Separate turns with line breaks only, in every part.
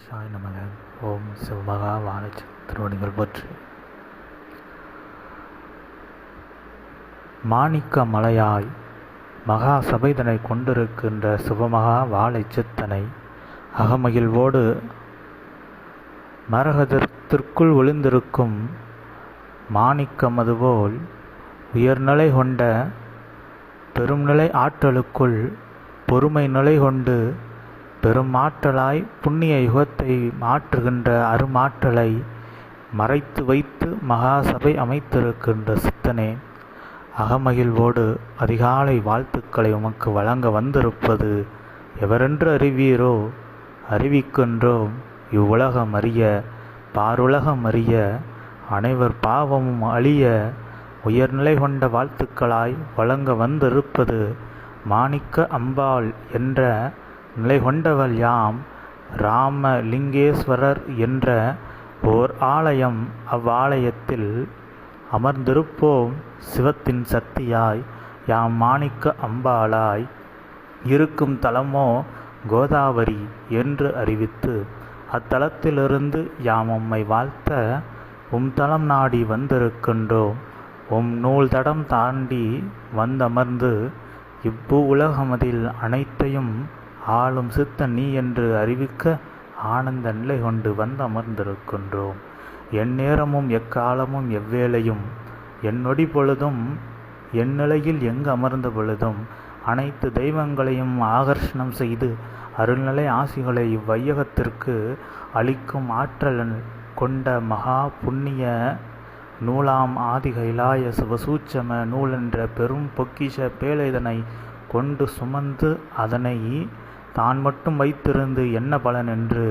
சாய் நமக. ஓம் சிவமகா வாழச் திருவடிகள் போற்றி. மாணிக்க மலையாய் மகா சபைதனை கொண்டிருக்கின்ற சிவமகா வாழை சித்தனை அகமகிழ்வோடு மரகதத்திற்குள் ஒளிந்திருக்கும் மாணிக்கம் அதுபோல் உயர்நிலை கொண்ட பெரும்நிலை ஆற்றலுக்குள் பொறுமை நிலை கொண்டு பெரும் ஆற்றலாய் புண்ணிய யுகத்தை மாற்றுகின்ற அருமாற்றலை மறைத்து வைத்து மகாசபை அமைத்திருக்கின்ற சித்தனே, அகமகிழ்வோடு அதிகாலை வாழ்த்துக்களை உமக்கு வழங்க வந்திருப்பது எவரென்று அறிவீரோ? அறிவிக்கின்றோம். இவ்வுலகம் அறிய பாருலகம் அறிய அனைவர் பாவமும் அழிய உயர்நிலை கொண்ட வாழ்த்துக்களாய் வழங்க வந்திருப்பது மாணிக்க அம்பாள் என்ற நிலை கொண்டவள் யாம். ராமலிங்கேஸ்வரர் என்ற ஓர் ஆலயம். அவ்வாலயத்தில் அமர்ந்திருப்போம் சிவத்தின் சக்தியாய். யாம் மாணிக்க அம்பாளாய் இருக்கும் தலமோ கோதாவரி என்று அறிவித்து அத்தலத்திலிருந்து யாம் உம்மை வாழ்த்த தலம் நாடி வந்திருக்கின்றோம். நூல் தடம் தாண்டி வந்தமர்ந்து இப்பூ உலகமதில் அனைத்தையும் ஆளும் சித்தன் நீ என்று அறிவிக்க ஆனந்த நிலை கொண்டு அமர்ந்திருக்கின்றோம். எந்நேரமும் எக்காலமும் எவ்வேளையும் என்னொடி பொழுதும் என் நிலையில் எங்கு அமர்ந்த பொழுதும் அனைத்து தெய்வங்களையும் ஆகர்ஷணம் செய்து அருள்நிலை ஆசிகளை இவ்வையகத்திற்கு அளிக்கும் ஆற்றல் கொண்ட மகா புண்ணிய நூலாம் ஆதி கைலாய சிவசூட்சம நூலென்ற பெரும் பொக்கிஷ பேழைதனை கொண்டு சுமந்து அதனை தான் மட்டும் வைத்திருந்து என்ன பலன் என்று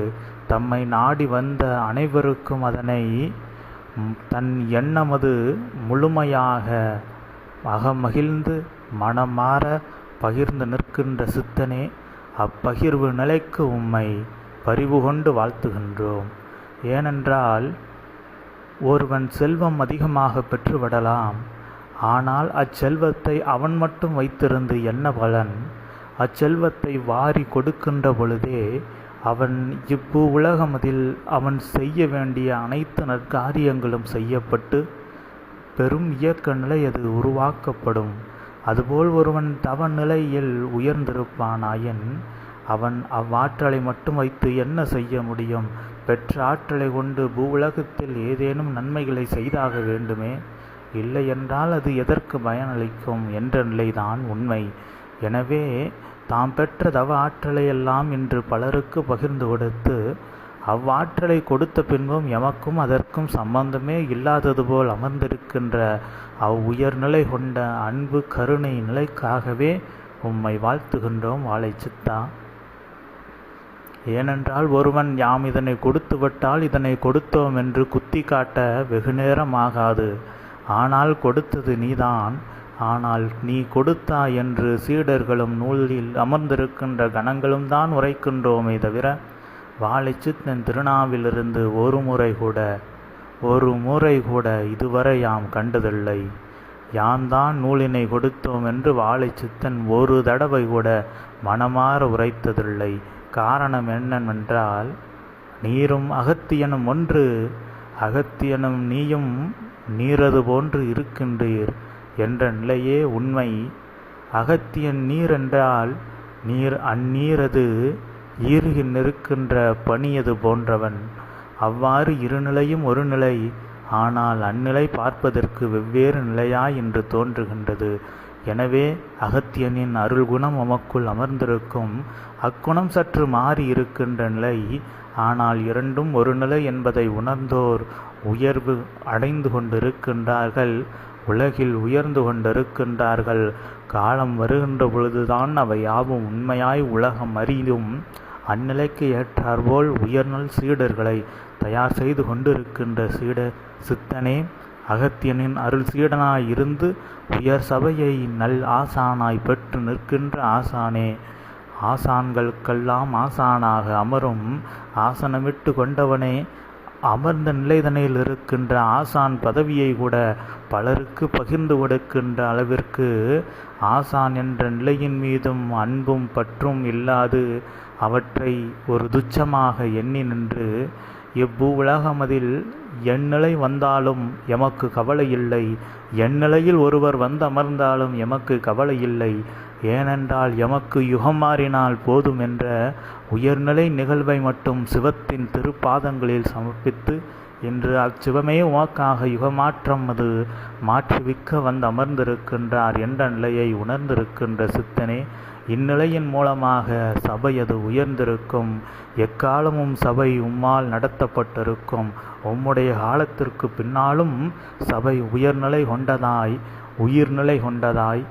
தம்மை நாடி வந்த அனைவருக்கும் அதனை தன் எண்ணமது முழுமையாக அகமகிழ்ந்து மனமாற பகிர்ந்து நிற்கின்ற சித்தனே, அப்பகிர்வு நிலைக்கு உம்மை பரிவு கொண்டு வாழ்த்துகின்றோம். ஏனென்றால் ஒருவன் செல்வம் அதிகமாக பெற்றுவிடலாம். ஆனால் அச்செல்வத்தை அவன் மட்டும் வைத்திருந்து என்ன பலன்? அச்செல்வத்தை வாரி கொடுக்கின்ற பொழுதே அவன் இப்பூ உலகமதில் அவன் செய்ய வேண்டிய அனைத்து நற்காரியங்களும் செய்யப்பட்டு பெரும் இயக்க நிலை அது உருவாக்கப்படும். அதுபோல் ஒருவன் தவ நிலையில் உயர்ந்திருப்பானாயின் அவன் அவ்வாற்றலை மட்டும் வைத்து என்ன செய்ய முடியும்? பெற்ற ஆற்றலை கொண்டு பூவுலகத்தில் ஏதேனும் நன்மைகளை செய்தாக வேண்டுமே. இல்லை என்றால் அது எதற்கு பயனளிக்கும் என்ற நிலைதான் உண்மை. எனவே தாம் பெற்ற தவ ஆற்றலையெல்லாம் இன்று பலருக்கு பகிர்ந்து கொடுத்து அவ்வாற்றலை கொடுத்த பின்பும் எமக்கும் அதற்கும் சம்பந்தமே இல்லாதது போல் அமர்ந்திருக்கின்ற உயர்நிலை கொண்ட அன்பு கருணை நிலைக்காகவே உம்மை வாழ்த்துகின்றோம் வாழை சித்தா. ஏனென்றால் ஒருவன் யாம் இதனை கொடுத்து விட்டால் இதனை கொடுத்தோம் என்று குத்தி காட்ட வெகு நேரம் ஆகாது. ஆனால் கொடுத்தது நீதான். ஆனால் நீ கொடுத்தா என்று சீடர்களும் நூலில் அமர்ந்திருக்கின்ற கணங்களும் தான் உரைக்கின்றோமே தவிர வாழை சித்தன் திருநாவிலிருந்து ஒரு முறை கூட இதுவரை யாம் கண்டதில்லை. யாம் தான் நூலினை கொடுத்தோம் என்று வாழை சித்தன் ஒரு தடவை கூட மனமாற உரைத்ததில்லை. காரணம் என்னவென்றால் நீரும் அகத்தியனும் ஒன்று, அகத்தியனும் நீயும் நீரது போன்று இருக்கின்றீர் என்ற நிலையே உண்மை. அகத்தியன் நீர் என்றால் நீர் அந்நீரது ஈருகி நிற்கின்ற பனியது போன்றவன். அவ்வாறு இருநிலையும் ஒரு நிலை. ஆனால் அந்நிலை பார்ப்பதற்கு வெவ்வேறு நிலையாய் என்று தோன்றுகின்றது. எனவே அகத்தியனின் அருள் குணம் உமக்குள் அமர்ந்திருக்கும். அக்குணம் சற்று மாறி இருக்கின்ற நிலை. ஆனால் இரண்டும் ஒரு நிலை என்பதை உணர்ந்தோர் உயர்வு அடைந்து கொண்டிருக்கின்றார்கள். உலகில் உயர்ந்து கொண்டிருக்கின்றார்கள். காலம் வருகின்ற பொழுதுதான் அவை யாவும் உண்மையாய் உலகம் அறியும். அந்நிலைக்கு ஏற்றாற்போல் உயர்நல் சீடர்களை தயார் செய்து கொண்டிருக்கின்ற சித்தனே, அகத்தியனின் அருள் சீடனாய் இருந்து உயர் சபையை நல் ஆசானாய் பெற்று நிற்கின்ற ஆசானே, ஆசான்களுக்கெல்லாம் ஆசானாக அமரும் ஆசனமிட்டு கொண்டவனே, அமர்ந்த நிலைதனையில் இருக்கின்ற ஆசான் பதவியை கூட பலருக்கு பகிர்ந்து கொடுக்கின்ற அளவிற்கு ஆசான் என்ற நிலையின் மீதும் அன்பும் பற்றும் இல்லாது அவற்றை ஒரு துச்சமாக எண்ணி நின்று இவ்வுலகமதில் எந்நிலை வந்தாலும் எமக்கு கவலை இல்லை, எந்நிலையில் ஒருவர் வந்தமர்ந்தாலும் எமக்கு கவலை இல்லை. ஏனென்றால் எமக்கு யுகம் மாறினால் போதும் என்ற உயர்நிலை நிகழ்வை மட்டும் சிவத்தின் திருப்பாதங்களில் சமர்ப்பித்து இன்று அச்சிவமே உமக்காக யுகமாற்றம் அது மாற்றுவிக்க வந்து அமர்ந்திருக்கின்றார் என்ற நிலையை உணர்ந்திருக்கின்ற சித்தனே, இந்நிலையின் மூலமாக சபை அது உயர்ந்திருக்கும். எக்காலமும் சபை உம்மால் நடத்தப்பட்டிருக்கும். உம்முடைய காலத்திற்கு பின்னாலும் சபை உயர்நிலை கொண்டதாய் உயிர்நிலை கொண்டதாய்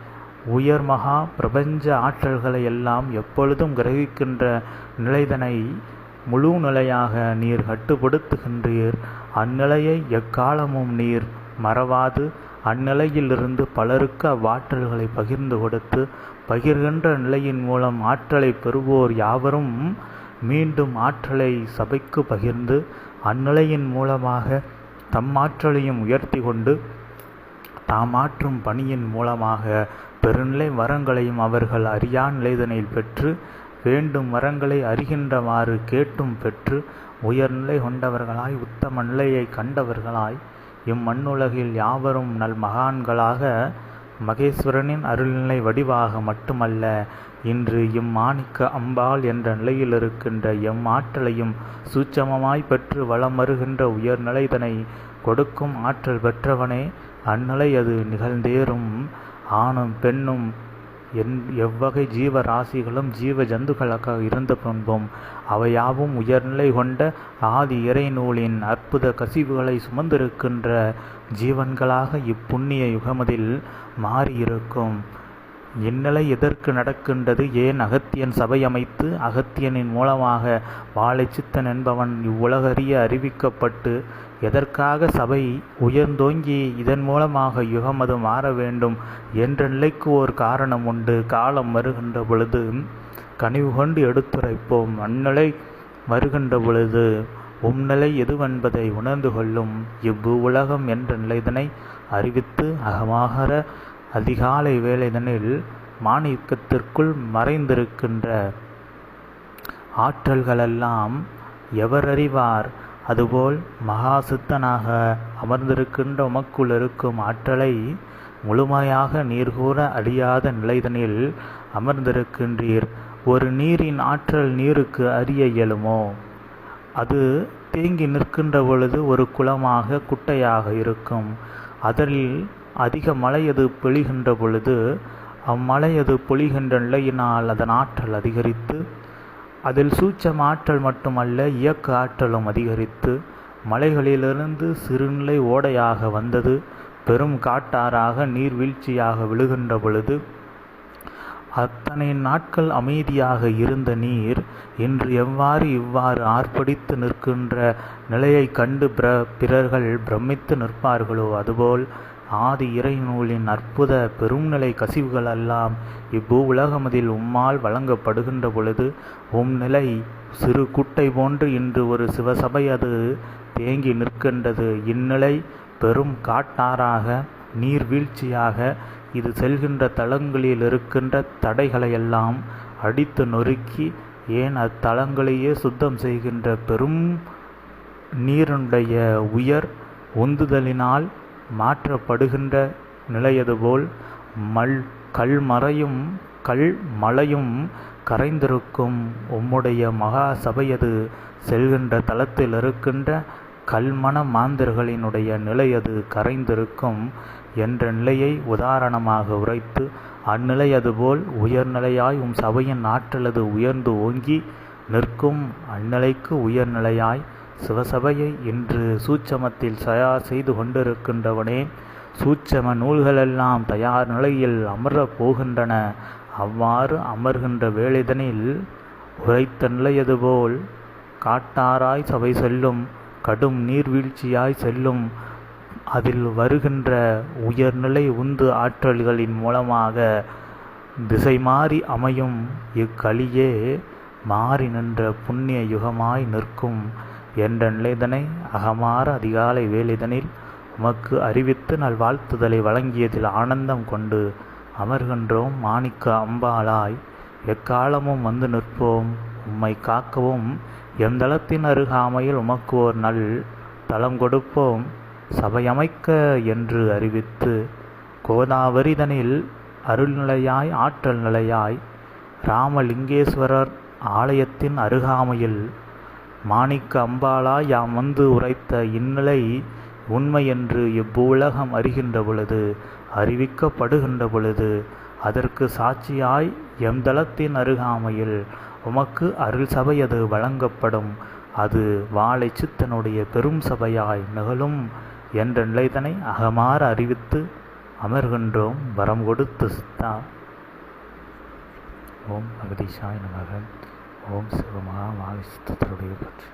உயர் மகா பிரபஞ்ச ஆற்றல்களை எல்லாம் எப்பொழுதும் கிரகிக்கின்ற நிலைதனை முழு நிலையாக நீர் கட்டுப்படுத்துகின்றீர். அந்நிலையை எக்காலமும் நீர் மறவாது அந்நிலையிலிருந்து பலருக்கு அவ்வாற்றல்களை பகிர்ந்து கொடுத்து பகிர்கின்ற நிலையின் மூலம் ஆற்றலை பெறுவோர் யாவரும் மீண்டும் ஆற்றலை சபைக்கு பகிர்ந்து அந்நிலையின் மூலமாக தம்மாற்றலையும் உயர்த்தி கொண்டு தாமாற்றும் பணியின் மூலமாக பெருநிலை வரங்களையும் அவர்கள் அறியா நிலைதனில் பெற்று வேண்டும் வரங்களை அறிகின்றவாறு கேட்டும் பெற்று உயர்நிலை கொண்டவர்களாய் உத்தம நிலையை கண்டவர்களாய் இம்மண்ணுலகில் யாவரும் நல் மகான்களாக மகேஸ்வரனின் அருள்நிலை வடிவாக மட்டுமல்ல, இன்று இம்மாணிக்க அம்பாள் என்ற நிலையில் இருக்கின்ற எம் ஆற்றலையும் சூட்சமமாய் பெற்று வளம் வருகின்ற உயர்நிலைதனை கொடுக்கும் ஆற்றல் பெற்றவனே, அந்நிலை அது நிகழ்ந்தேறும். ஆணும் பெண்ணும் எவ்வகை ஜீவராசிகளும் ஜீவ ஜந்துக்களாக இருந்த பின்பும் அவையாவும் உயர்நிலை கொண்ட ஆதி இறை நூலின் அற்புத கசிவுகளை சுமந்திருக்கின்ற ஜீவன்களாக இப்புண்ணிய யுகமதில் மாறியிருக்கும். இந்நிலை எதற்கு நடக்கின்றது? ஏன் அகத்தியன் சபை அமைத்து அகத்தியனின் மூலமாக வாழைச்சித்தன் என்பவன் இவ்வுலகறிய அறிவிக்கப்பட்டு எதற்காக சபை உயர்ந்தோங்கி இதன் மூலமாக யுகமது மாற வேண்டும் என்ற நிலைக்கு ஓர் காரணம் உண்டு. காலம் வருகின்ற பொழுது கனிவு கொண்டு எடுத்துரைப்போம். அந்நிலை வருகின்ற பொழுது உம்நிலை எதுவென்பதை உணர்ந்து கொள்ளும். இவ்வுலகம் என்ற நிலைதனை அறிவித்து அகமாகற அதிகாலை வேளைதனில் மாணிக்கத்திற்குள் மறைந்திருக்கின்ற ஆற்றல்களெல்லாம் எவர் அறிவார்? அதுபோல் மகா சித்தனாக அமர்ந்திருக்கின்ற உமக்குள் இருக்கும் ஆற்றலை முழுமையாக நீர்கூற அழியாத நிலைதனில் அமர்ந்திருக்கின்றீர். ஒரு நீரின் ஆற்றல் நீருக்கு அறிய இயலுமோ? அது தேங்கி நிற்கின்ற பொழுது ஒரு குளமாக குட்டையாக இருக்கும். அதில் அதிக மழையது பொழிகின்ற பொழுது அம்மழையது பொழிகின்ற நிலையினால் அதன் ஆற்றல் அதிகரித்து அதில் சூட்சம ஆற்றல் மட்டுமல்ல இயக்க ஆற்றலும் அதிகரித்து மலைகளிலிருந்து சிறுநிலை ஓடையாக வந்தது பெரும் காட்டாறாக நீர்வீழ்ச்சியாக விழுகின்ற பொழுது அத்தனை நாட்கள் அமைதியாக இருந்த நீர் இன்று இவ்வாறு ஆர்ப்பரித்து நிற்கின்ற நிலையை கண்டு பிறர்கள் பிரமித்து நிற்பார்களோ? அதுபோல் ஆதி இறை நூலின் அற்புத பெரும்நிலை கசிவுகள் எல்லாம் இவ்பூ உலகமதில் உம்மால் வழங்கப்படுகின்ற பொழுது நிலை சிறு குட்டை போன்று இன்று ஒரு சிவசபை அது தேங்கி நிற்கின்றது. இந்நிலை பெரும் காட்டாறாக நீர்வீழ்ச்சியாக இது செல்கின்ற தளங்களில் இருக்கின்ற தடைகளையெல்லாம் அடித்து நொறுக்கி ஏன் அத்தலங்களையே சுத்தம் செய்கின்ற பெரும் நீருடைய உயர் உந்துதலினால் மாற்றப்படுகின்ற நிலையதுபோல் கல்மலையும் கரைந்திருக்கும் உம்முடைய மகா சபையது செல்கின்ற தலத்தில் இருக்கின்ற கல்மன மாந்தர்களினுடைய நிலையது கரைந்திருக்கும் என்ற நிலையை உதாரணமாக உரைத்து அந்நிலை அதுபோல் உயர்நிலையாய் சபையின் ஆற்றலது உயர்ந்து ஓங்கி நிற்கும் அந்நிலைக்கு உயர்நிலையாய் சிவசபையை இன்று சூட்சமத்தில் தயார் செய்து கொண்டிருக்கின்றவனே, சூட்சம நூல்களெல்லாம் தயார் நிலையில் அமரப் போகின்றன. அவ்வாறு அமர்கின்ற வேளைதனில் உரைத்த நிலையதுபோல் காட்டாராய் சபை செல்லும், கடும் நீர்வீழ்ச்சியாய் செல்லும். அதில் வருகின்ற உயர்நிலை உந்து ஆற்றல்களின் மூலமாக திசை மாறி அமையும் இக்கலியே மாறி நின்ற புண்ணிய யுகமாய் நிற்கும் என்ற நிலைதனை அகமாற அதிகாலை வேலைதனில் உமக்கு அறிவித்து நல்வாழ்த்துதலை வழங்கியதில் ஆனந்தம் கொண்டு அமர்கின்றோம். மாணிக்க அம்பாளாய் எக்காலமும் வந்து நிற்போம். உம்மை காக்கவும் எந்தளத்தின் அருகாமையில் உமக்கு ஓர் நல் தலம் கொடுப்போம் சபையமைக்க என்று அறிவித்து கோதாவரிதனில் அருள்நிலையாய் ஆற்றல் நிலையாய் ராமலிங்கேஸ்வரர் ஆலயத்தின் அருகாமையில் மாணிக்க அம்பாளாய் யாம் வந்து உரைத்த இந்நிலை உண்மை என்று இவ்வுலகம் அறிகின்ற பொழுது அறிவிக்கப்படுகின்ற பொழுது அதற்கு சாட்சியாய் எம்தளத்தின் அருகாமையில் உமக்கு அருள் சபையது வழங்கப்படும். அது வாழை சித்தனுடைய பெரும் சபையாய் நிகழும் என்ற நிலைதனை அகமாற அறிவித்து அமர்கின்றோம். வரம் கொடுத்து சித்தா. ஓம் அகதீஷாய் நமக. ஓம் சிவமகா வாகிஸ்தருடைய பற்றி.